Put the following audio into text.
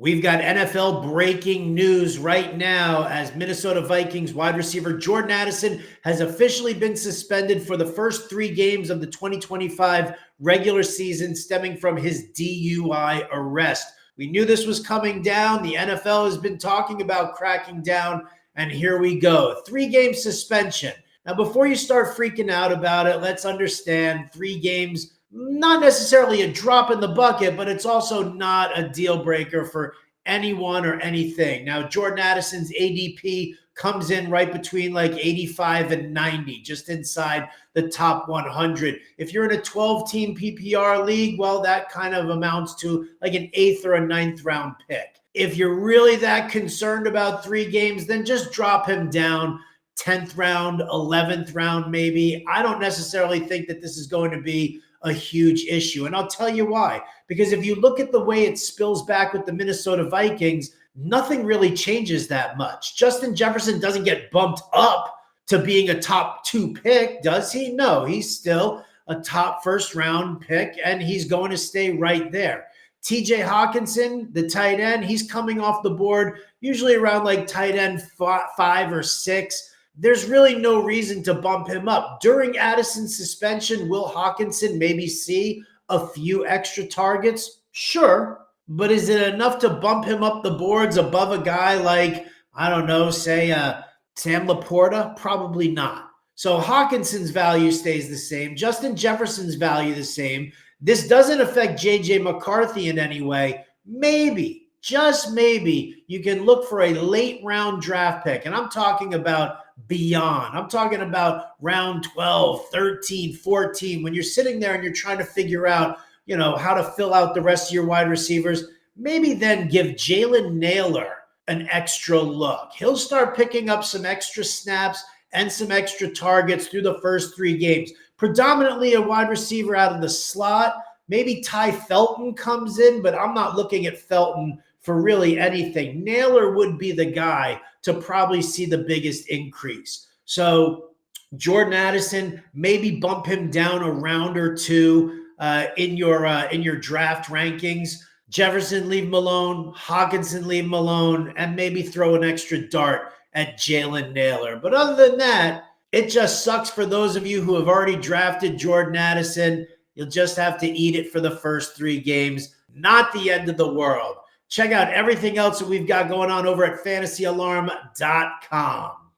We've got NFL breaking news right now as Minnesota Vikings wide receiver Jordan Addison has officially been suspended for the first 3 games of the 2025 regular season stemming from his DUI arrest. We knew this was coming down. The NFL has been talking about cracking down, and here we go. 3-game suspension. Now, before you start freaking out about it, let's understand 3 games, not necessarily a drop in the bucket, but it's also not a deal breaker for anyone or anything. Now, Jordan Addison's ADP comes in right between like 85 and 90, just inside the top 100. If you're in a 12-team PPR league, well, that kind of amounts to like an 8th or a 9th round pick. If you're really that concerned about 3 games, then just drop him down 10th round, 11th round, maybe. I don't necessarily think that this is going to be a huge issue. And I'll tell you why. Because if you look at the way it spills back with the Minnesota Vikings, nothing really changes that much. Justin Jefferson doesn't get bumped up to being a top 2 pick, does he? No, he's still a top first round pick, and he's going to stay right there. TJ Hawkinson, the tight end, he's coming off the board usually around like tight end 5 or 6. There's really no reason to bump him up. During Addison's suspension, will Hawkinson maybe see a few extra targets? Sure. But is it enough to bump him up the boards above a guy like, I don't know, say Sam Laporta? Probably not. So Hawkinson's value stays the same. Justin Jefferson's value the same. This doesn't affect J.J. McCarthy in any way. Maybe, just maybe, you can look for a late round draft pick. And I'm talking about beyond. I'm talking about round 12, 13, 14. When you're sitting there and you're trying to figure out, how to fill out the rest of your wide receivers, maybe then give Jalen Nailor an extra look. He'll start picking up some extra snaps and some extra targets through the first 3 games. Predominantly a wide receiver out of the slot. Maybe Ty Felton comes in, but I'm not looking at Felton for really anything. Nailor would be the guy to probably see the biggest increase. So Jordan Addison, maybe bump him down a round or 2 in your draft rankings. Jefferson, leave him alone. Hawkinson, leave him alone. And maybe throw an extra dart at Jalen Nailor. But other than that, it just sucks for those of you who have already drafted Jordan Addison. You'll just have to eat it for the first 3 games. Not the end of the world. Check out everything else that we've got going on over at fantasyalarm.com.